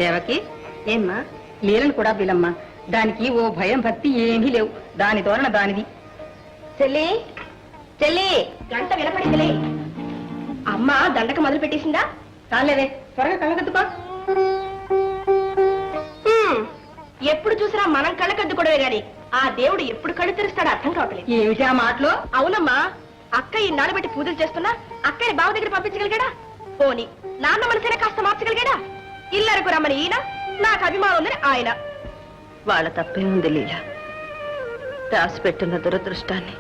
దేవకి ఏమ్మా లీలను కూడా పిలమ్మా. దానికి ఓ భయం భక్తి ఏమీ లేవు. దాని ధోరణ దానిది. చెల్లి చెల్లి గంట వినపడిందిలే. అమ్మ దండక మొదలు పెట్టేసిందా? చాలేదే, త్వరగా కళ్ళకద్దుకో. ఎప్పుడు చూసినా మనం కళ్ళకద్దుకోవడమే గాని ఆ దేవుడు ఎప్పుడు కళ్ళు తెరుస్తాడో అర్థం కావట్లేదు. ఏమిటి ఆ మాటలు? అవునమ్మా, అక్క ఈ నాడు బట్టి పూజలు చేస్తున్నా అక్కని బావ దగ్గర పంపించగలిగాడా? పోని నాన్న మనసైనా కాస్త మార్చగలిగాడా? ఇల్లరకు రమ్మని ఈయన, నాకు అభిమానం ఉందని ఆయన. వాళ్ళ తప్పే ఉంది లీల. దాచిపెట్టిన దురదృష్టాన్ని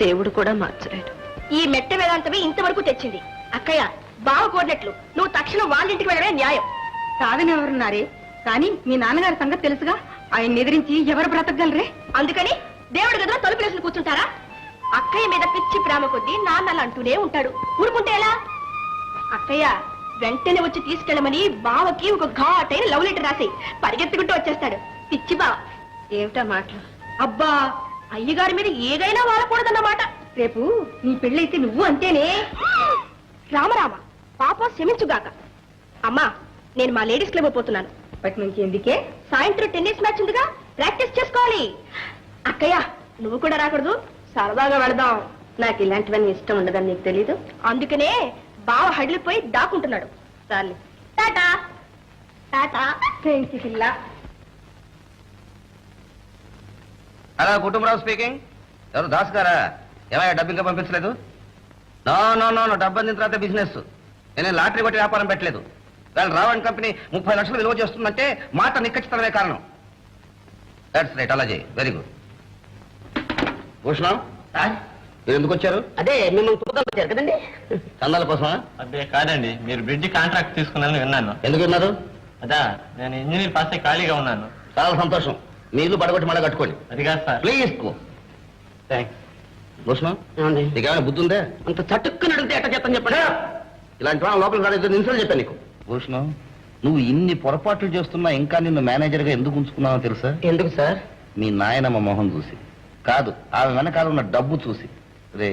దేవుడు కూడా మార్చలేడు. ఈ మెట్ట వేదాంతమే ఇంతవరకు తెచ్చింది. అక్కయ్య, బావ కోరినట్లు నువ్వు తక్షణం వాళ్ళ ఇంటికి వెళ్ళడమే న్యాయం. కాదని ఎవరున్నారే, కానీ మీ నాన్నగారి సంగతి తెలుసుగా. ఆయన ఎదిరించి ఎవరు బ్రతకగలరే? అందుకని దేవుడి గదిలో తలుపులేసులు కూర్చుంటారా? అక్కయ్య మీద పిచ్చి ప్రేమ కొద్దీ నాన్నలు అంటూనే ఉంటాడు. ఊరుకుంటే ఎలా? అక్కయ్య వెంటనే వచ్చి తీసుకెళ్ళమని బావకి ఒక ఘాటైన లవ్ లెటర్ రాసి పరిగెత్తుకుంటూ వచ్చేస్తాడు. పిచ్చి బావ. ఏమిటా మాటలు? అబ్బా, అయ్యగారి మీద ఏదైనా వాడకూడదన్నమాట. రేపు నీ పెళ్ళైతే నువ్వు అంతేనే. రామరామ, పాప క్షమించుగాక. అమ్మా, నేను మా లేడీస్ క్లబ్ పోతున్నాను. అప్పటి నుంచి ఎందుకే? సాయంత్రం టెన్నిస్ మ్యాచ్ ఉందిగా, ప్రాక్టీస్ చేసుకోవాలి. అక్కయ్య, నువ్వు కూడా రాకూడదు? సరదాగా వెళదాం. నాకు ఇలాంటివన్నీ ఇష్టం ఉండదని నీకు తెలీదు. అందుకనే బావ హడిలిపోయి దాక్కుంటున్నాడు. చాలు, టాటా టాటా. పిల్ల. Hello, Kutumbarao speaking. ఎవరు దాస్ గారా? ఏమయ్యా, డబ్బు ఇంకా పంపించలేదు? నో నో నో నో, డబ్బు అందిన తర్వాత బిజినెస్. నేను లాటరీ కొట్టి వ్యాపారం పెట్టలేదు. వాళ్ళు రావణ్ కంపెనీ 30 లక్షలు విలువ చేస్తుందంటే మాట నిక్కచ్చితనమే కారణం. దట్స్ రైట్, అలాగే. Very good. భూషణం, మీరు ఎందుకు వచ్చారు? అదే మిమ్మల్ని చూద్దాం వచ్చారు కదండి. చందాల కోసమా? అదే కాదండి, మీరు బ్రిడ్జ్ కాంట్రాక్ట్ తీసుకున్నారని విన్నాను. ఎందుకు విన్నారు? అదా, నేను ఇంజనీర్ పాస్ అయి ఖాళీగా ఉన్నాను. చాలా సంతోషం. మీ ఇల్లు పడగొట్టి మళ్ళీ కట్టుకోండి. అది కాదు సార్. ప్లీజ్. థ్యాంక్స్. భూషణం, నీకేమైనా బుద్ధి ఉందే? అంత చటుక్కుని అడిగితే ఎట్ట చెప్తాను చెప్పండి. ఇలాంటి వాళ్ళ లోపలికి రాలేదు, నిమిషాలు చెప్పాను నీకు. భూషణం, నువ్వు ఇన్ని పొరపాట్లు చేస్తున్నా ఇంకా నిన్ను మేనేజర్ గా ఎందుకు ఉంచుకున్నావో తెలుసా? ఎందుకు సార్? మీ నాయనమ్మ మొహం చూసి కాదు, ఆమె వెనకాల ఉన్న డబ్బు చూసి. రే,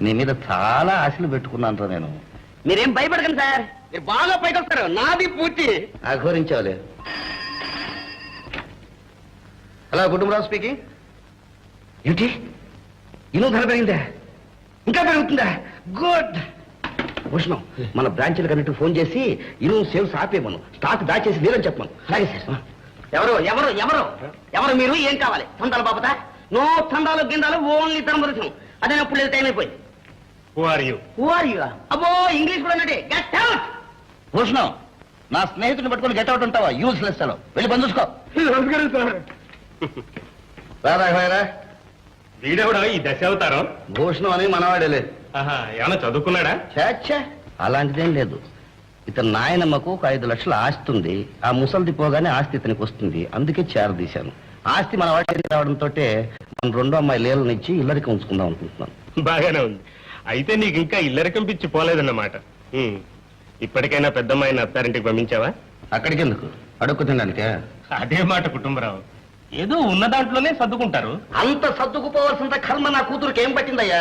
నీ మీద చాలా ఆశలు పెట్టుకున్నాను రా నేను. మీరేం భయపడకండి సార్, మీరు బాగా పైకి వస్తారు. నాది పూర్తి. అఘోరించావులే. Hello, Kutumbarao speaking. ఏంటి, ఇనుము ధర పెరిగిందా? ఇంకా పెరుగుతుందా? గుడ్. భూషణం, మన బ్రాంచీలకు అన్నిటి ఫోన్ చేసి ఇనుము సేల్స్ ఆపేమను, స్టాక్ దాచేసి లేదని చెప్పమను. అలాగే సార్. ఎవరు ఎవరు ఎవరు ఎవరు మీరు? ఏం కావాలి? చందాల బాబతా? నో చందాలు గిందాలు, ఓన్లీ ధర్మదర్శనం. అదే అప్పుడు లేదు, టైం అయిపోయింది. Who are you? Who are you? అబ్బో, ఇంగ్లీష్ కూడా అన్నట్టే. Get out. భూషణం, నా స్నేహితుడిని పట్టుకుని గెట్ అవుట్ ఉంటావా? యూస్లెస్ అలో. వెళ్ళి పని చూసుకో. రారా, వీడెవడో ఈ దశ అవుతారో? భూషణం అని మనవాడేలే. ఏమన్నా చదువుకున్నాడా? చచ్చా, అలాంటిదేం లేదు. ఇతను నాయనమ్మకు ఒక 5 లక్షల ఆస్తి ఉంది. ఆ ముసలిది పోగానే ఆస్తి ఇతనికి వస్తుంది. అందుకే చేరదీశాను. ఆస్తి మన వాడి రావడంతో మన 2వ అమ్మాయి లీలనిచ్చి ఇల్లరికి ఉంచుకుందాం అనుకుంటున్నాను. బాగానే ఉంది. అయితే నీకు ఇంకా ఇల్లరకం పిచ్చి పోలేదన్నమాట. ఇప్పటికైనా పెద్దమ్మాయిని అత్తారింటికి పంపించావా? అక్కడికి ఎందుకు, అడుక్కు తినడానికే. అదే మాట కుటుంబరావు, ఏదో ఉన్న దాంట్లోనే సర్దుకుంటారు. అంత సర్దుకుపోవాల్సినంత కర్మ నా కూతురుకి ఏం పట్టిందయ్యా?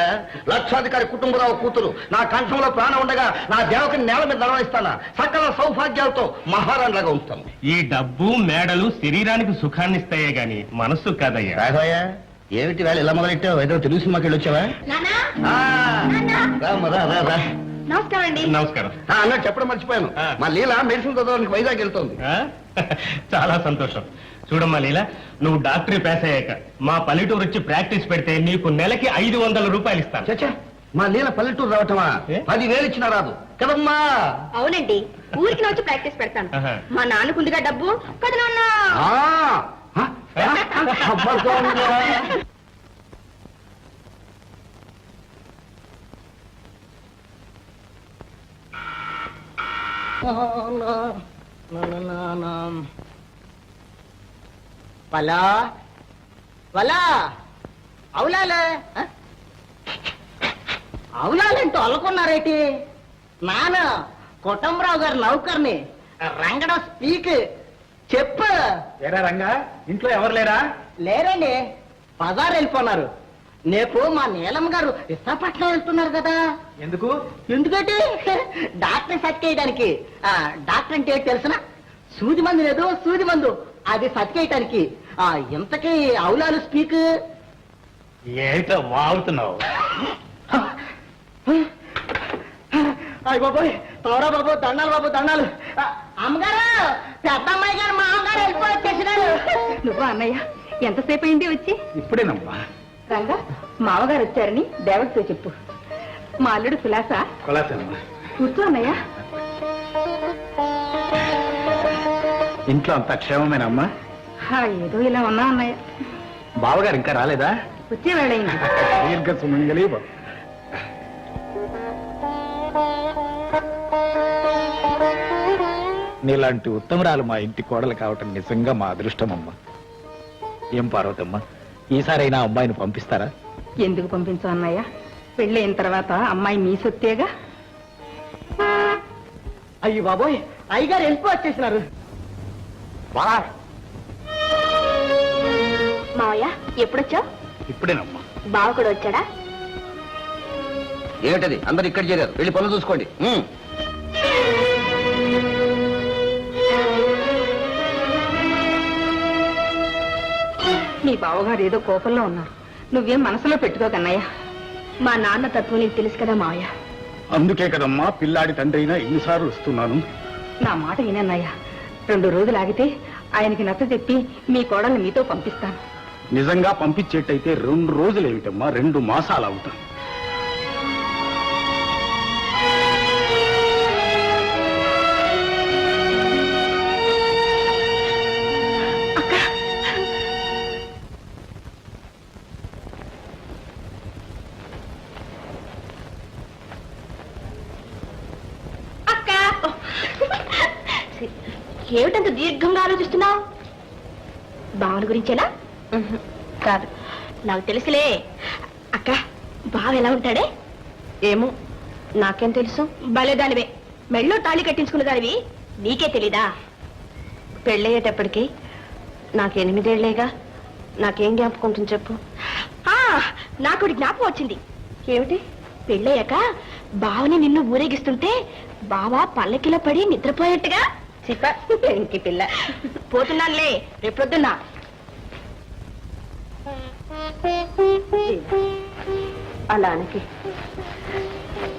లక్షాధికారి కుటుంబరావు కూతురు. నా కంఠంలో ప్రాణం ఉండగా నా దేవకి నేల మీద నడవనిస్తానా? సకల సౌభాగ్యాలతో మహారాణిలాగా ఉంచుతాను. ఈ డబ్బు మేడలు శరీరానికి సుఖాన్ని ఇస్తాయే గాని మనస్సు కాదయ్యా. రాఘవయ్య, ఏమిటి వేళ ఇలా మొదలెట్టావు? ఏదో తెలుగు సినిమాకి వెళ్ళి వచ్చావా? రా. నమస్కారం అండి. నమస్కారం. అన్నట్టు చెప్పడం మర్చిపోయాను. మా లీల మెడిసిన్ చదవడానికి వైజాగ్ వెళ్తోంది. చాలా సంతోషం. చూడమ్మా లీల, నువ్వు డాక్టరీ పాస్ అయ్యాక మా పల్లెటూరు వచ్చి ప్రాక్టీస్ పెడితే నీకు నెలకి 500 రూపాయలు ఇస్తాను. చచ్చా, మా లీల పల్లెటూరు రావటమా? 10,000 ఇచ్చినా రాదు కదమ్మా. అవునండి, ఊరికి నా వచ్చి ప్రాక్టీస్ పెడతాను. మా నాన్నకుందిగా డబ్బు కదా నాన్న. వలా వలా అవులాలే అవులాలంటూ అల్లుకున్నారేటి? నాన్న కుటుంబరావు గారు నౌకర్ని, రంగడ స్పీక్. చెప్పు. ఏరా రంగా, ఇంట్లో ఎవరు లేరా? లేరండి, బజార్ వెళ్ళిపోన్నారు. రేపు మా నీలమ్మ గారు విశాఖపట్నం వెళ్తున్నారు కదా. ఎందుకు? ఎందుకంటే డాక్టర్ సెట్ చేయడానికి. డాక్టర్ అంటే తెలుసునా? సూది మందు లేదు, సూది మందు అది సతికేయటానికి. ఇంతకీ అవులాలు స్పీక్. ఏంటో వాగుతున్నావు? అయ్య బాబోయ్, తోరా బాబు, దండాలు బాబు, దండాలు. అమ్మగారు, పెద్ద అమ్మాయి గారు మా అమ్మగారు వెళ్ళిపోవచ్చేసినారు. నువ్వు అన్నయ్య ఎంతసేపు అయింది వచ్చి? ఇప్పుడేనమ్మా. రంగా, మామగారు వచ్చారని దేవతతో చెప్పు. మా అల్లుడు కులాసా? కొలాసమ్మా. కూర్చో అన్నయ్య. ఇంట్లో అంత క్షేమమేనమ్మా? ఏదో ఇలా ఉన్నా అన్నయ్య. బావగారు ఇంకా రాలేదా? వచ్చే వేళయింది. దీర్ఘ సుమంగళి. నీలాంటి ఉత్తమరాలు మా ఇంటి కోడలు కావటం నిజంగా మా అదృష్టం అమ్మా. ఏం పార్వతమ్మా, ఈసారైనా అమ్మాయిని పంపిస్తారా? ఎందుకు పంపించు అన్నయ్య? పెళ్ళైన తర్వాత అమ్మాయి మీ సొత్తేగా. అయ్యి బాబోయ్, అయ్యగారు వెళ్ళిపోవచ్చేసినారు. మావయ్య ఎప్పుడొచ్చావు? ఇప్పుడేనమ్మా. బావ కూడా వచ్చాడా? ఏమిటది? అందరు ఇక్కడ చేరారు, వెళ్ళి పనులు చూసుకోండి. మీ బావగారు ఏదో కోపంలో ఉన్నారు. నువ్వేం మనసులో పెట్టుకోకన్నయ్య. మా నాన్న తత్వం నీకు తెలుసు కదా మావయ్య. అందుకే కదమ్మా పిల్లాడి తండ్రి అయినా ఎన్నిసార్లు వస్తున్నాను. నా మాట వినన్నయ్య. 2 రోజులు ఆగితే ఆయనకి నచ్చ చెప్పి మీ కోడల్ని మీతో పంపిస్తాను. నిజంగా పంపించేట్టయితే 2 రోజులు ఏమిటమ్మా, 2 మాసాలు అవుతాం. ఏమిటంత దీర్ఘంగా ఆలోచిస్తున్నావు? బావల గురించేనా? కాదు, నాకు తెలుసులే. అక్క, బావ ఎలా ఉంటాడే? ఏమో నాకేం తెలుసు. భలేదానివే, మెళ్ళో తాళి కట్టించుకున్న దానివి నీకే తెలీదా? పెళ్ళయ్యేటప్పటికి నాకు 8 ఏళ్లేగా. నాకేం జ్ఞాపకం ఉంటుంది చెప్పు. నాకు ఒకటి జ్ఞాపకం వచ్చింది. ఏమిటి? పెళ్ళయ్యాక బావని నిన్ను ఊరేగిస్తుంటే బావ పల్లకిలో పడి నిద్రపోయేట్టుగా. ఇంకి పిల్ల. పోతున్నానులే, రేపొద్దున్నా. అలా అనకి.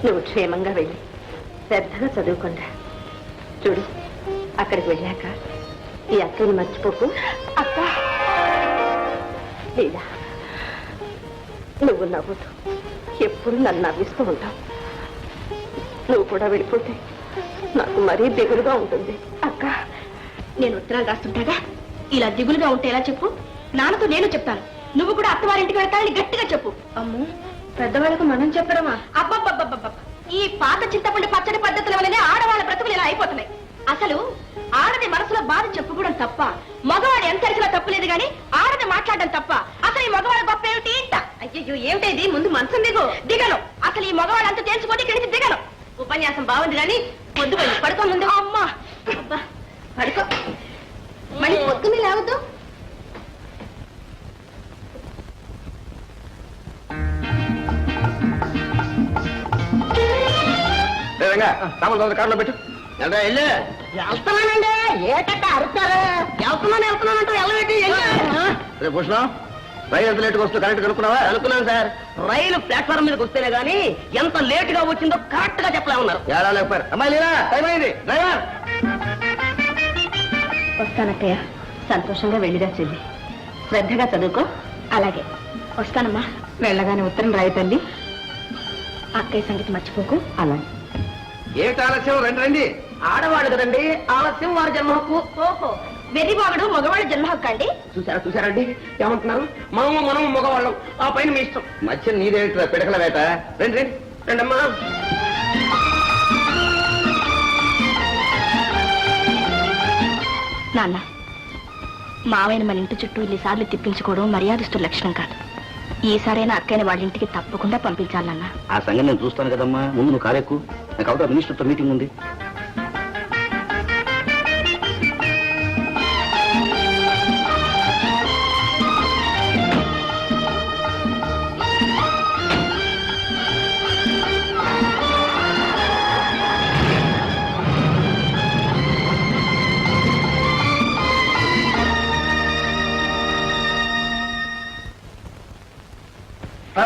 నువ్వు క్షేమంగా వెళ్ళి శ్రద్ధగా చదువుకుంటా. చూడు, అక్కడికి వెళ్ళాక ఈ అక్కని మర్చిపోకు. అక్క, లేదా నువ్వు నవ్వుతూ ఎప్పుడు నన్ను నవ్విస్తూ ఉంటావు. నువ్వు కూడా వెళ్ళిపోతే నాకు మరీ దిగులుగా ఉంటుంది. అక్క, నేను ఉత్తరాలు రాస్తుంటాగా. ఇలా దిగులుగా ఉంటే ఎలా చెప్పు? నాన్నతో నేను చెప్తాను. నువ్వు కూడా అత్తవారింటికి వెళ్తానని గట్టిగా చెప్పు. అమ్మో, పెద్దవాళ్ళకు మనం చెప్పడమా? అబ్బబ్బబ్బబ్బబ్బ, ఈ పాత చింతపండు పచ్చడి పద్ధతుల వల్లనే ఆడవాళ్ళ బ్రతుకులు ఇలా అయిపోతున్నాయి. అసలు ఆడది మనసులో బాధ చెప్పుకోవడం తప్ప, మగవాడు ఎంత అరిచినా తప్పులేదు గాని ఆడది మాట్లాడడం తప్ప. అసలు ఈ మగవాళ్ళ గొప్ప ఏమిటి? అయ్యో, ఏమిటేది? ముందు మనసం దిగను. అసలు ఈ మగవాళ్ళు అంతా తెలుసుకుంటే ఇక్కడి నుంచి దిగను. ఉపన్యాసం బాగుంది కానీ పొద్దు పడుకో ముందు. అమ్మా, అబ్బా, పడుకో. మళ్ళీ పొద్దున్నే లేవద్దు. సామాన్ కార్లో పెట్టు. వెళ్తున్నానండి. ఏటట్ట అరుస్తారు? వెళ్తున్నానంటూ వెళ్ళబెట్టి. రేపు భూషణం, రైలు ఎంత లేట్గా వస్తుందో కరెక్ట్ కనుక్కున్నావా? అనుకున్నాను సార్. రైలు ప్లాట్ఫారం మీదకి వస్తేనే గానీ ఎంత లేట్ గా వచ్చిందో కరెక్ట్ గా చెప్పలేమన్నారు. ఎలా లేపారు? అమ్మాయి లేదా? టైం అయింది. డ్రైవర్, వస్తానక్కయ్య. సంతోషంగా వెళ్ళిరా చెల్లి. శ్రద్ధగా చదువుకో. అలాగే వస్తానమ్మా. వెళ్ళగానే ఉత్తరం రాయి తల్లి. అక్కయ్య సంగతి మర్చిపోకు. అలా ఏమిటి ఆలస్యం? రండి రండి. ఆడవాడు కదండి, ఆలస్యం వారి జన్మ హక్కు. ఓహో, వెర్రిబాగుడు మగవాళ్ళ జన్మ హక్కు అండి. చూసారండి ఏమంటున్నారు? మనం మగవాళ్ళం, ఆ పైన మీ ఇష్టం. మధ్య నీదేమిట్రా పిడకల వేట? రండి రండి. రండమ్మా. నాన్న, మావయ్యను మన ఇంటి చుట్టూ ఇన్నిసార్లు తిప్పించుకోవడం మర్యాదస్తుల లక్షణం కాదు. ఈసారైనా అక్కయ్యని వాళ్ళ ఇంటికి తప్పకుండా పంపించాలన్నా. ఆ సంగతి నేను చూస్తాను కదమ్మా. ముందు నువ్వు కారెక్కు. నాకు అవుతా మినిస్టర్తో మీటింగ్ ఉంది.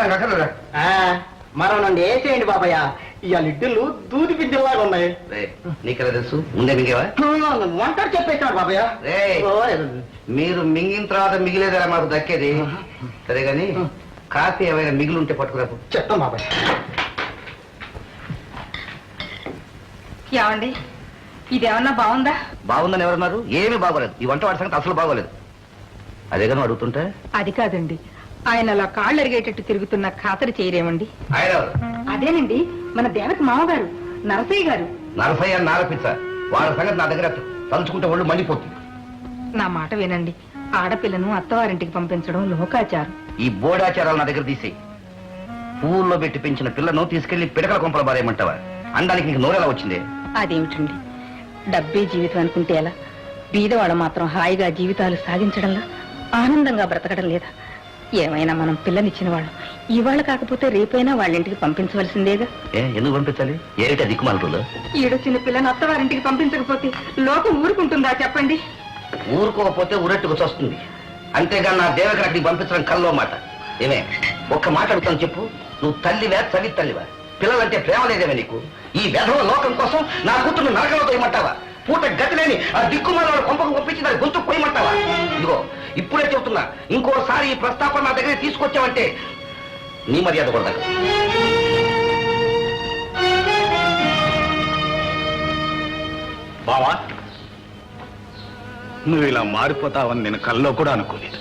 అక్కర్లేదా మనం నన్ను వేసేయండి బాబాయ్ ఇవాళ ఇడ్డులు దూది పిండిలాగా ఉన్నాయి నీకెలా తెలుసు ముందే మింగేవా వంటలు చెప్పేసాడు బాబాయ్ మీరు మింగిన తర్వాత మిగిలేదా మాకు దక్కేది సరే గాని కాఫీ ఏమైనా మిగిలింటే పట్టుకురాపు. చెప్తాం బాబాయ్. ఏమండి ఇదేమన్నా బాగుందా? బాగుందని ఎవరన్నారు? ఏమీ బాగోలేదు. ఈ వంట వాడి సంగతి అసలు బాగోలేదు. అదే కానీ అడుగుతుంటే అది కాదండి, ఆయన అలా కాళ్ళు ఎరిగేటట్టు తిరుగుతున్న ఖాతరు చేయరేమండి? ఆయన ఎవరు? అదేనండి మన దేవత మామగారు నరసయ్య గారు. నరసయ్య నారపిచ్చ వాళ్ళ సంగతి నా దగ్గర తలుచుకుంటే ఒళ్ళు మండిపోతుంది. నా మాట వినండి, ఆడపిల్లను అత్తవారింటికి పంపించడం లోకాచారం. ఈ బోడాచారాలు నా దగ్గర తీసేయి. పువ్వుల్లో పెట్టి పెంచిన పిల్లను తీసుకెళ్లి పిడకల కొంపల బారేయమంటావా? అనడానికి నీకు నోరెలా వచ్చింది? అదేమిటండి, డబ్బే జీవితం అనుకుంటే ఎలా? బీదవాళ్ళ మాత్రం హాయిగా జీవితాలు సాగించడంలా, ఆనందంగా బ్రతకడం లేదా? ఏమైనా మనం పిల్లనిచ్చిన వాళ్ళం, ఇవాళ కాకపోతే రేపైనా వాళ్ళ ఇంటికి పంపించవలసిందేగా. ఎందుకు పంపించాలి? ఏమిటా దిక్కుమాలతో? ఈడొచ్చిన పిల్లని అత్తవారింటికి పంపించకపోతే లోకం ఊరుకుంటుందా చెప్పండి? ఊరుకోకపోతే ఉరట్టుకు వస్తుంది. అంతేగాని నా దేవకి అక్కడికి పంపించడం కల్లో మాట. ఏమే ఒక్క మాట అడుగుతాను చెప్పు, నువ్వు తల్లివా చవి తల్లివా? పిల్లలంటే ప్రేమ లేదేమే నీకు? ఈ వెధవ లోకం కోసం నా కూతురు నరకలో తోయమంటావా? పూట గతిలేని ఆ దిక్కుమాల కొంపకు పంపించి దాని గొంతు పోయమంటావా? ఇదిగో ఇప్పుడే చెబుతున్నా, ఇంకోసారి ఈ ప్రస్తాపన నా దగ్గర తీసుకొచ్చావంటే నీ మర్యాద కూడా. బావా, నువ్వు ఇలా మారిపోతావని నేను కల్లో కూడా అనుకోలేదు.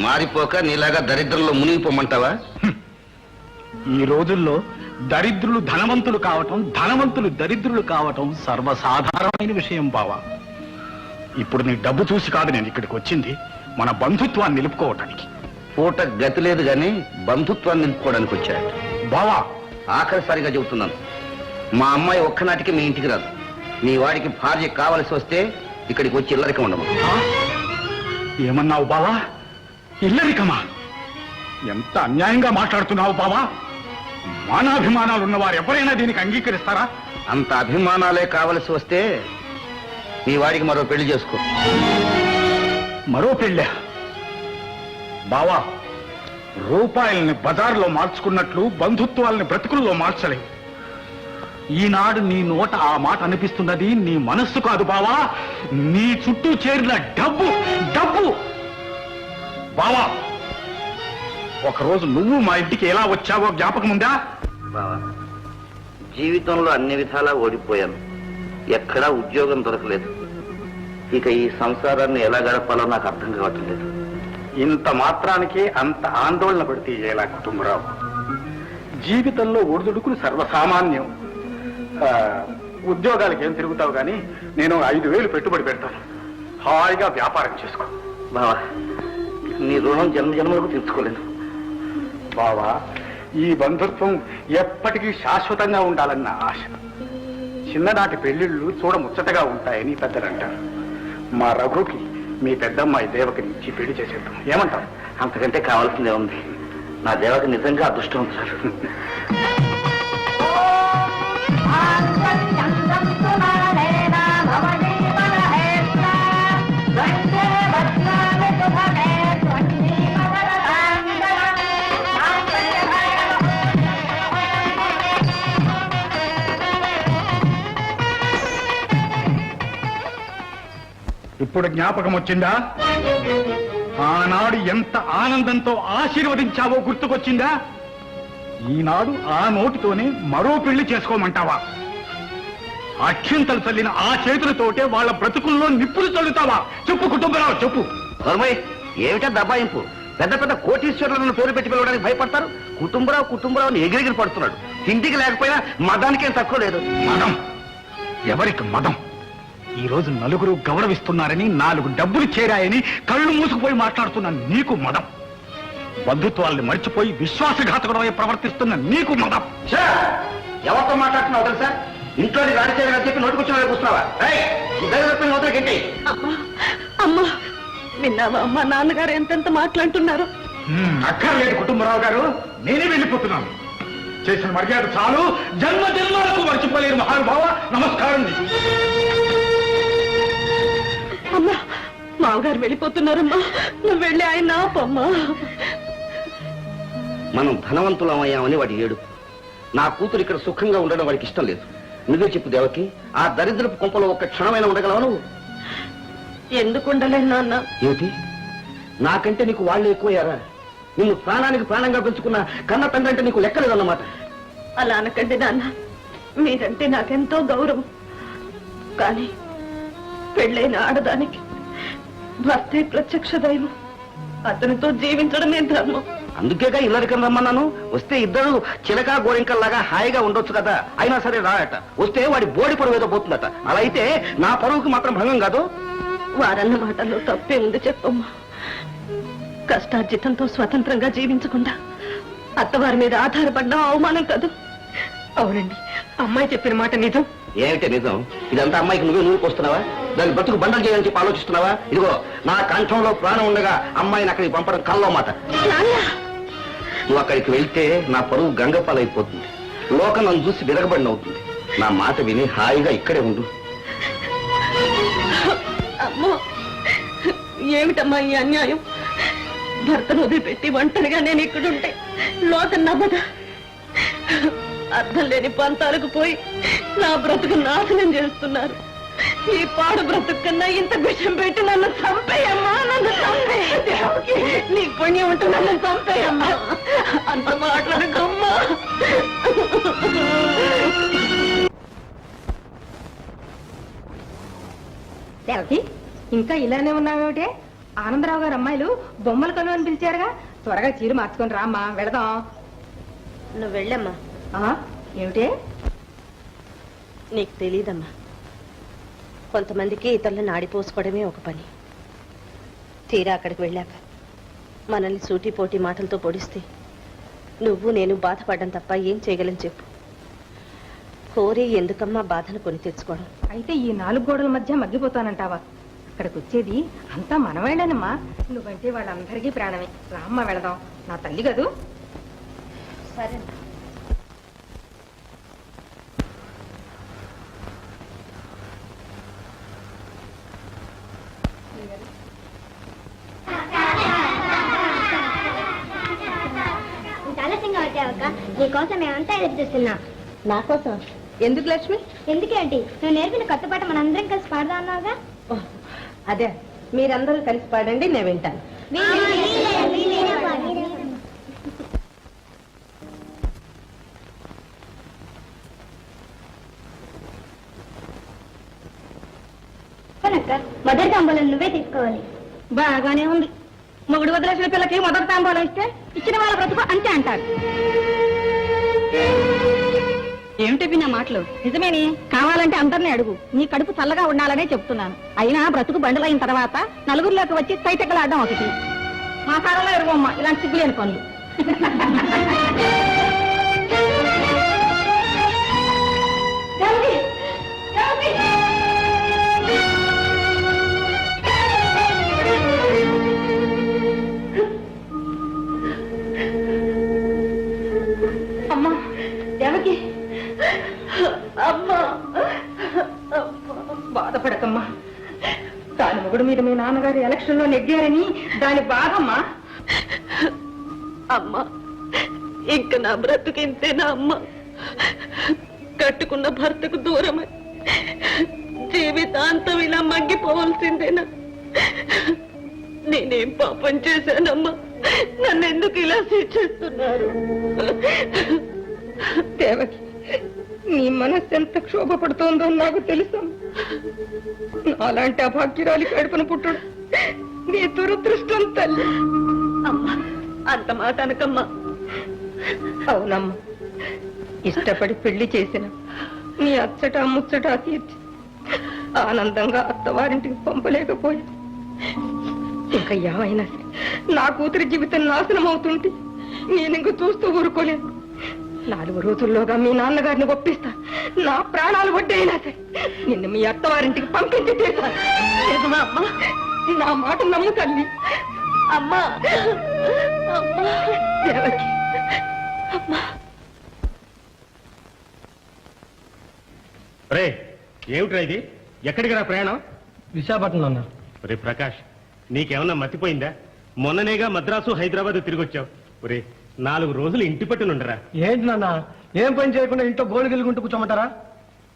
మారిపోక నీలాగా దరిద్రంలో మునిగిపోమంటావా? ఈ రోజుల్లో దరిద్రులు ధనవంతులు కావటం, ధనవంతులు దరిద్రులు కావటం సర్వసాధారణమైన విషయం బావా. ఇప్పుడు నీ డబ్బు చూసి కాదు నేను ఇక్కడికి వచ్చింది, మన బంధుత్వాన్ని నిలుపుకోవటానికి. పూట గతి లేదు గాని బంధుత్వాన్ని నిలుపుకోవడానికి వచ్చాడు బావా. ఆఖరిసారిగా చెబుతున్నాను, మా అమ్మాయి ఒక్కనాటికి మీ ఇంటికి రాదు. మీ వాడికి భార్య కావలసి వస్తే ఇక్కడికి వచ్చి ఇల్లరికి ఉండము. ఏమన్నావు బావా? ఇల్లరికమా? ఎంత అన్యాయంగా మాట్లాడుతున్నావు బావా. మానాభిమానాలు ఉన్నవారు ఎవరైనా దీనికి అంగీకరిస్తారా? అంత అభిమానాలే కావలసి వస్తే మీ వాడికి మరో పెళ్లి చేసుకో. మరో పెళ్ళా? బావా, రూపాయల్ని బజార్లో మార్చుకున్నట్లు బంధుత్వాల్ని బ్రతుకుల్లో మార్చలేవు. ఈనాడు నీ నోట ఆ మాట అనిపిస్తున్నది నీ మనస్సు కాదు బావా, నీ చుట్టూ చేరిన డబ్బు. డబ్బు బావా, ఒకరోజు నువ్వు మా ఇంటికి ఎలా వచ్చావో జ్ఞాపకం ఉందా? బావా, జీవితంలో అన్ని విధాలా ఓడిపోయాను. ఎక్కడా ఉద్యోగం దొరకలేదు. ఇక ఈ సంసారాన్ని ఎలా గడపాలో నాకు అర్థం కావట్లేదు. ఇంత మాత్రానికి అంత ఆందోళన పడితే ఎలా కుటుంబరావు? జీవితంలో ఒడిదుడుకులు సర్వసామాన్యం. ఉద్యోగాలకు ఏం తిరుగుతావు కానీ నేను 5,000 పెట్టుబడి పెడతాను, హాయిగా వ్యాపారం చేసుకో. బావా, నీ రుణం జన్మ జన్మలకు తీర్చుకోలేను. బావా, ఈ బంధుత్వం ఎప్పటికీ శాశ్వతంగా ఉండాలన్న ఆశ. చిన్ననాటి పెళ్లిళ్ళు చూడ ముచ్చటగా ఉంటాయని పెద్దలు అంటారు. మా రఘుకి మీ పెద్దమ్మాయి దేవకి ఇచ్చి పెళ్లి చేసేద్దాం, ఏమంటారు? అంతకంటే కావాల్సిందే ఉంది. నా దేవకి నిజంగా అదృష్టవంతురాలు. ఇప్పుడు జ్ఞాపకం వచ్చిందా? ఆనాడు ఎంత ఆనందంతో ఆశీర్వదించావో గుర్తుకొచ్చిందా? ఈనాడు ఆ నోటితోనే మరో పెళ్లి చేసుకోమంటావా? అక్షింతలు చల్లిన ఆ చేతులతోటే వాళ్ళ బ్రతుకుల్లో నిప్పులు చల్లుతావా? చెప్పు కుటుంబరావు, చెప్పు. ధర్మయ్య, ఏమిటా దబాయింపు? పెద్ద పెద్ద కోటీశ్వరులను పేరు పెట్టి పిలవడానికి భయపడతారు. కుటుంబరావు కుటుంబరావుని ఎగిరెగిరి పడుతున్నాడు. ఇంటికి లేకపోయినా మదానికేం తక్కువ లేదు. మదం? ఎవరికి మదం? ఈ రోజు నలుగురు గౌరవిస్తున్నారని, 4 డబ్బులు చేరాయని కళ్ళు మూసుకుపోయి మాట్లాడుతున్న నీకు మదం. బంధుత్వాల్ని మర్చిపోయి విశ్వాసఘాతకుడమై ప్రవర్తిస్తున్న నీకు మదం. ఎవరితో మాట్లాడుతున్నావు తెలుసా? ఇంట్లో రాడిచేయాలని చెప్పి నోటుకొచ్చిన కూర్చున్నావా? వదలకేంటి? అమ్మా, విన్నావా అమ్మా నాన్నగారు ఎంతెంత మాట్లాడుతున్నారు? అక్కర్లేదు కుటుంబరావు గారు, నేనే వెళ్ళిపోతున్నాను. చేసిన మర్యాద చాలు. జన్మ జన్మాలకు మర్చిపోలేరు మహానుభావ. నమస్కారం. అమ్మా, మామగారు వెళ్ళిపోతున్నారమ్మా. నువ్వు వెళ్ళి ఆయన ఆపమ్మా. మనం ధనవంతులమయ్యామని వాడి ఏడు. నా కూతురు ఇక్కడ సుఖంగా ఉండడం వాడికి ఇష్టం లేదు. నువ్వే చెప్పు దేవకి, ఆ దరిద్రపు కొంపలో ఒక్క క్షణమైనా ఉండగలవా నువ్వు? ఎందుకు ఉండలేను నాన్న? ఏమిటి, నాకంటే నీకు వాళ్ళు ఎక్కువయ్యారా? నిన్ను ప్రాణానికి ప్రాణంగా పెంచుకున్న కన్న తండ్రి అంటే నీకు లెక్కలేదన్నమాట. అలా అనకండి నాన్న, మీరంటే నాకెంతో గౌరవం. కానీ పెళ్ళైన ఆడదానికి భర్తే ప్రత్యక్ష దైవం. అతనితో జీవించడమే ధర్మం. అందుకేగా ఇల్లరికం రమ్మన్నాను. వస్తే ఇద్దరు చిలక గోరింకల్లాగా హాయిగా ఉండొచ్చు కదా. అయినా సరే రాయట. వస్తే వాడి బోడి పొడవు ఏదో పోతుందట. అలా అయితే నా పరువుకి మాత్రం భంగం కాదు. వారన్న మాటల్లో తప్పే ఉంది చెప్పమ్మా. కష్టార్జితంతో స్వతంత్రంగా జీవించకుండా అత్తవారి మీద ఆధారపడ్డం అవమానం కాదు. అవునండి, అమ్మాయి చెప్పిన మాట నిజం. ఏమిటి నిజం? ఇదంతా అమ్మాయికి నువ్వే నూరుకొస్తున్నావా? దాన్ని బతుకు బండలు చేయాలని చెప్పి ఆలోచిస్తున్నావా? ఇదిగో, నా కంఠంలో ప్రాణం ఉండగా అమ్మాయిని అక్కడికి పంపడం కల్లో మాట. నువ్వు అక్కడికి వెళ్తే నా పరువు గంగపాలైపోతుంది. లోకం నన్ను చూసి విరగబడిన అవుతుంది. నా మాట విని హాయిగా ఇక్కడే ఉండు. అమ్మో, ఏమిటమ్మా ఈ అన్యాయం? భర్తను వదిలిపెట్టి ఒంటరిగా నేను ఇక్కడుంటే లోకం నవ్వదా? అర్థం లేని పంతాలకు పోయి నా బ్రతుకు నాశనం చేస్తున్నారు. ఈ పాడు బ్రతుకు కన్నా ఇంత విషయం పెట్టి నన్ను చంపేయమ్మా, నన్ను చంపే. నీ పుణ్యం ఉంటే నన్ను చంపేయమ్మా. అంత మాట్లాడకమ్మా. దేవకి, ఇంకా ఇలానే ఉన్నావేమిటే? ఆనందరావు గారు అమ్మాయిలు బొమ్మల కను అని పిలిచారుగా. త్వరగా చీర మార్చుకొని రామ్మా, వెళదాం. నువ్వు వెళ్ళమ్మా. ఏమిటే? నీకు తెలీదమ్మా, కొంతమందికి ఇతరులను ఆడిపోసుకోవడమే ఒక పని. తీరా అక్కడికి వెళ్ళాక మనల్ని సూటిపోటి మాటలతో పొడిస్తే నువ్వు నేను బాధపడడం తప్ప ఏం చేయగలని చెప్పు. కోరి ఎందుకమ్మా బాధను కొని తెచ్చుకోవడం? అయితే ఈ 4 గోడల మధ్య మగ్గిపోతానంటావా? అక్కడికి వచ్చేది అంతా మనమేడనమ్మా. నువ్వంటే వాళ్ళందరికీ ప్రాణమే. రామ్మ వెళదాం, నా తల్లి కదూ. సరే. ఆలస్యంగా వచ్చావక్క, నీకోసం మేమంతా ఎదురు చూస్తున్నా. నా కోసం ఎందుకు లక్ష్మి? ఎందుకేంటి, నువ్వు నేర్పిన కొత్త పాట మనందరం కలిసి పాడదా అన్నావుగా. అదే, మీరందరూ కలిసి పాడండి, నేను వింటాను. మొదటి తాంబూలం నువ్వే తీసుకోవాలి. బాగానే ఉంది. మొగుడు వదిలేసిన పిల్లకి మొదటి తాంబూలం ఇస్తే ఇచ్చిన వాళ్ళ బ్రతుకు అంతే అంటారు. ఏమిటి నా మాటలు? నిజమేని, కావాలంటే అందరినీ అడుగు. నీ కడుపు చల్లగా ఉండాలనే చెప్తున్నాను. అయినా బ్రతుకు బండలైన తర్వాత నలుగురిలోకి వచ్చి తైతెక్కలాడడం ఒకటి. మా కాలంలో ఎరుగమ్మా ఇలాంటి సిగ్గులేని పనులు. అమ్మా దేవకి, అమ్మా, బాధపడకమ్మా. దాని మొగుడు మీద మీ నాన్నగారు ఎలక్షన్ లో నెగ్గారని దాని బాధమ్మా. అమ్మా, ఇంక నా బ్రతుకు ఇంతేనా అమ్మా? కట్టుకున్న భర్తకు దూరమై జీవితాంతం ఇలా మగ్గిపోవాల్సిందేనా? నేనేం పాపం చేశానమ్మా? నన్ను ఎందుకు ఇలా శిక్షిస్తున్నారు? దేవకి, నీ మనస్సు ఎంత క్షోభపడుతోందో నాకు తెలుసు. అలాంటి అభాగ్యురాలి కడుపున పుట్టుడు నీ దురదృష్టం తల్లి. అమ్మా, అంత మాట అనకమ్మా. అవునమ్మా, ఇష్టపడి పెళ్లి చేసిన నీ అచ్చట ముచ్చట తీర్చి ఆనందంగా అత్తవారింటికి పంపలేకపోయి ఇంకా ఏమైనా సరే నా కూతురి జీవితం నాశనం అవుతుంటే నేను ఇంక చూస్తూ ఊరుకోలేదు. 4 రోజుల్లోగా మీ నాన్నగారిని ఒప్పిస్తా. నా ప్రాణాలు వడ్డైనా సరే నిన్ను మీ అత్తవారింటికి పంపించి తీరుతాను. నిజమా అమ్మా? నా మాట నమ్ము తల్లి. అమ్మా, అమ్మా, దేవకి, అమ్మా. రే, ఏమిట్రా ఇది? ఎక్కడికి రా ప్రయాణం? విశాఖపట్నంలో ఉన్నారు. రే ప్రకాష్, నీకేమన్నా మతిపోయిందా? మొన్ననేగా మద్రాసు హైదరాబాద్ తిరిగి వచ్చావు. ఒరే, 4 రోజులు ఇంటి పట్టునుండరా. ఏంటి నాన్న ఏం పని చేయకుండా ఇంట్లో గోళ్ళు గెలుగుంటూ కూర్చోమంటారా?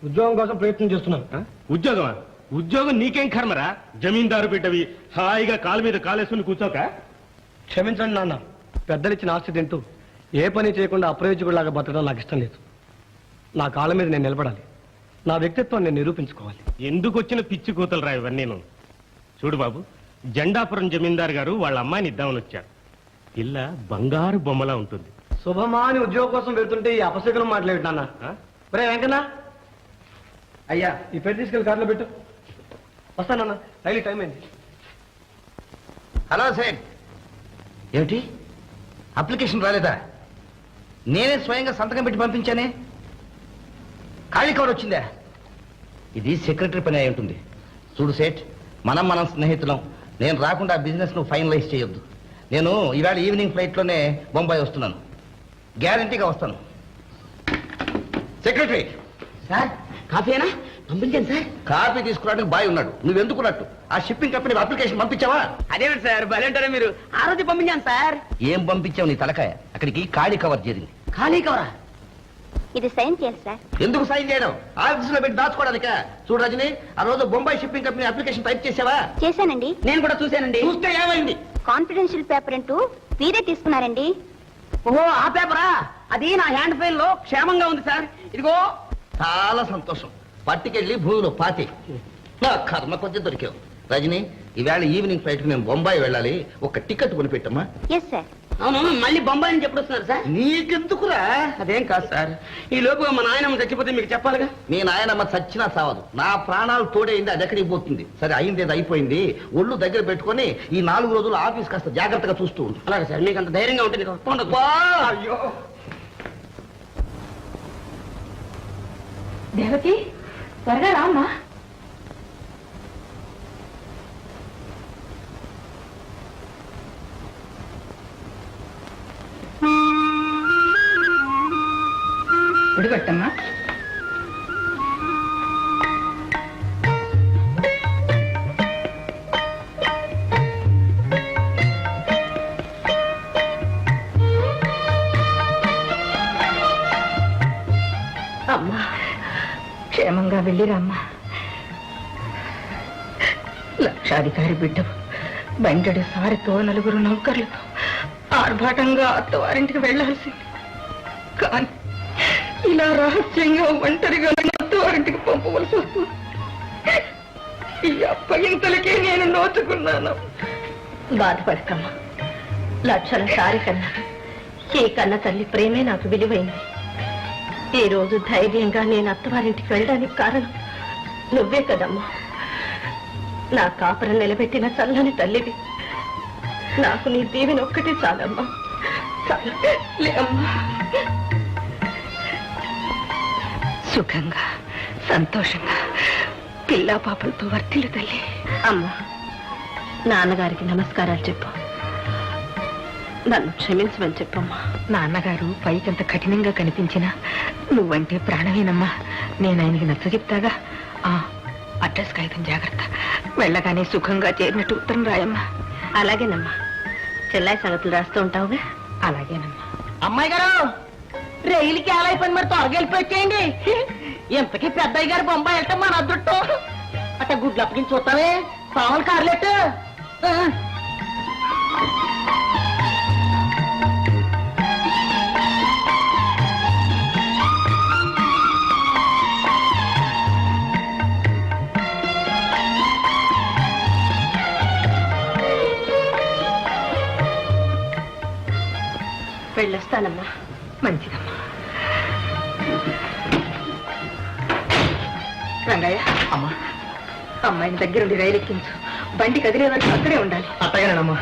ఉద్యోగం కోసం ప్రయత్నం చేస్తున్నాను. ఉద్యోగమా? ఉద్యోగం నీకేం కర్మరా? జమీందారు బిడ్డవి హాయిగా కాలు మీద కాలేసుకుని కూర్చోక. క్షమించండి నాన్న, పెద్దలిచ్చిన ఆస్తి తింటూ ఏ పని చేయకుండా అప్రయోజకుడిలాగా బతకడం నాకు ఇష్టం లేదు. నా కాళ్ళ మీద నేను నిలబడాలి, నా వ్యక్తిత్వం నేను నిరూపించుకోవాలి. ఎందుకు వచ్చిన పిచ్చి కూతలు రా ఇవన్నీ? చూడు బాబు, జెండాపురం జమీందారు గారు వాళ్ళ అమ్మాయిని ఇద్దామని వచ్చారు. పిల్ల బంగారు బొమ్మలా ఉంటుంది. శుభమా అని ఉద్యోగం కోసం వెళ్తుంటే ఈ అపశకునం మాట్లాడి నాన్న. రే వెంకన్నా, అయ్యా ఈ పెళ్లి తీసుకెళ్ళి కార్లో పెట్టు. వస్తానన్నా, రైలు టైం అయింది. హలో సేట్, ఏమిటి అప్లికేషన్ రాలేదా? నేనే స్వయంగా సంతకం పెట్టి పంపించానే. ఖాళీ కవర్ వచ్చిందా? ఇది సెక్రటరీ పని అయి ఉంటుంది. చూడు సేట్, మనం స్నేహితులం. నేను రాకుండా బిజినెస్ ను ఫైనలైజ్ చేయొద్దు. నేను ఈవేళ ఈవినింగ్ ఫ్లైట్లోనే బొంబాయి వస్తున్నాను. గ్యారంటీగా వస్తాను. సెక్రటరీ సార్, కాఫీనా? పంపించండి సార్. కాఫీ తీసుకురావడానికి బాయ్ ఉన్నాడు. నువ్వెందుకున్నట్టు ఆ షిప్పింగ్ కంపెనీ అప్లికేషన్ పంపించావా? అదేమిటి సార్, భలేంటారా మీరు? ఆ రోజు పంపించాను సార్. ఏం పంపించావు నీ తలకాయ? అక్కడికి ఖాళీ కవర్ చేరింది. ఖాళీ కవరా? ఇది సైన్ చేయాలి సార్. ఎందుకు సైన్ చేయడం? ఆఫీసులో పెట్టి దాచుకోవడానిక? చూడు రజని, ఆ రోజు Bombay shipping company application type చేసావా? చేశానండి. నేను కూడా చూశానండి. చూస్తే ఏమైంది? కాన్ఫిడెన్షియల్ పేపర్ అంటూ మీరే తీసుకున్నారండి. ఓహో, ఆ పేపరా? అది నా హ్యాండ్ ఫైల్ లో క్షేమంగా ఉంది సార్. ఇదిగో. చాలా సంతోషం. పట్టుకెళ్ళి భూమిలో పాతి. నా కర్మ కొద్ది దొరికావు. రజని, ఈవేళ ఈవినింగ్ ఫ్లైట్ కి నేను బొంబాయి వెళ్ళాలి. ఒక టికెట్ కొనిపెట్టమ్మా. Yes sir. అవును, మళ్ళీ బొంబాయి నుంచి ఎప్పుడు వస్తున్నారు సార్? నీకెందుకురా? అదేం కాదు సార్, ఈ లోపు మా నాయనమ్మ చచ్చిపోతే మీకు చెప్పాలిగా. మీ నాయనమ్మ చచ్చినా చావదు. నా ప్రాణాలు తోడైంది, అది ఎక్కడికి పోతుంది? సరే, అయింది ఏదో అయిపోయింది. ఒళ్ళు దగ్గర పెట్టుకొని ఈ 4 రోజులు ఆఫీస్ కాస్త జాగ్రత్తగా చూస్తూ ఉండు. అలాగే సార్, మీకు అంత ధైర్యంగా ఉంటుంది కదా. అబ్బా! అయ్యో, దేవకి, త్వరగా రామ్మా. విడిపెట్టమ్మా. అమ్మా, క్షేమంగా వెళ్ళిరమ్మా. లక్షాధికారి బిడ్డ బండెడు సారితో 4 నౌకర్లతో ఆర్భాటంగా అత్తవారింటికి వెళ్లాల్సింది. కానీ ఇలా రహస్యంగా ఒంటరిగా అత్తవారింటికి పంపవలసి వస్తుంది. ఈ అప్పగింతలకే నేను నోచుకున్నాను. బాధపడకమ్మా. లక్షల సారి కన్నా ఈ కన్న తల్లి ప్రేమే నాకు విలువైంది. ఈ రోజు ధైర్యంగా నేను అత్తవారింటికి వెళ్ళడానికి కారణం నువ్వే కదమ్మా. నా కాపురం నిలబెట్టిన చల్లని తల్లివి. నాకు నీ దీవెన ఒక్కటే చాలమ్మా. చాలు. లే అమ్మా. సుఖంగా సంతోషంగా పిల్లా పాపలతో వర్తిల్లు తల్లి. అమ్మా, నాన్నగారికి నమస్కారాలు చెప్పు. నన్ను క్షమించమని చెప్పమ్మా. నాన్నగారు పైకంత కఠినంగా కనిపించినా నువ్వంటే ప్రాణమేనమ్మా. నేను ఆయనకి నచ్చ చెప్తాగా. అడ్రస్ కాగితం జాగ్రత్త. వెళ్ళగానే సుఖంగా చేరినట్టు ఉత్తరం రాయమ్మా. అలాగేనమ్మా. చెల్లాయి సంగతులు రాస్తూ ఉంటావుగా? అలాగేనమ్మా. అమ్మాయి గారు, రైలుకి ఎలా అయిపోయింది, మరి త్వరగా వెళ్ళిపోయింది. ఇంతకీ పెద్దయ్య గారు బొంబాయి వెళ్తాం మన అదృట్టం. అట్ట గుడ్లు అప్పగించి చూస్తావే, పావులు కార్లెట్టు. వెళ్ళొస్తానమ్మా. మంచిదమ్మా. రంగయ్య, అమ్మా, అమ్మాయిని దగ్గరుండి రైలు ఎక్కించు. బండి కదిలే వరకు అక్కడే ఉండాలి. అట్టగానేనమ్మా.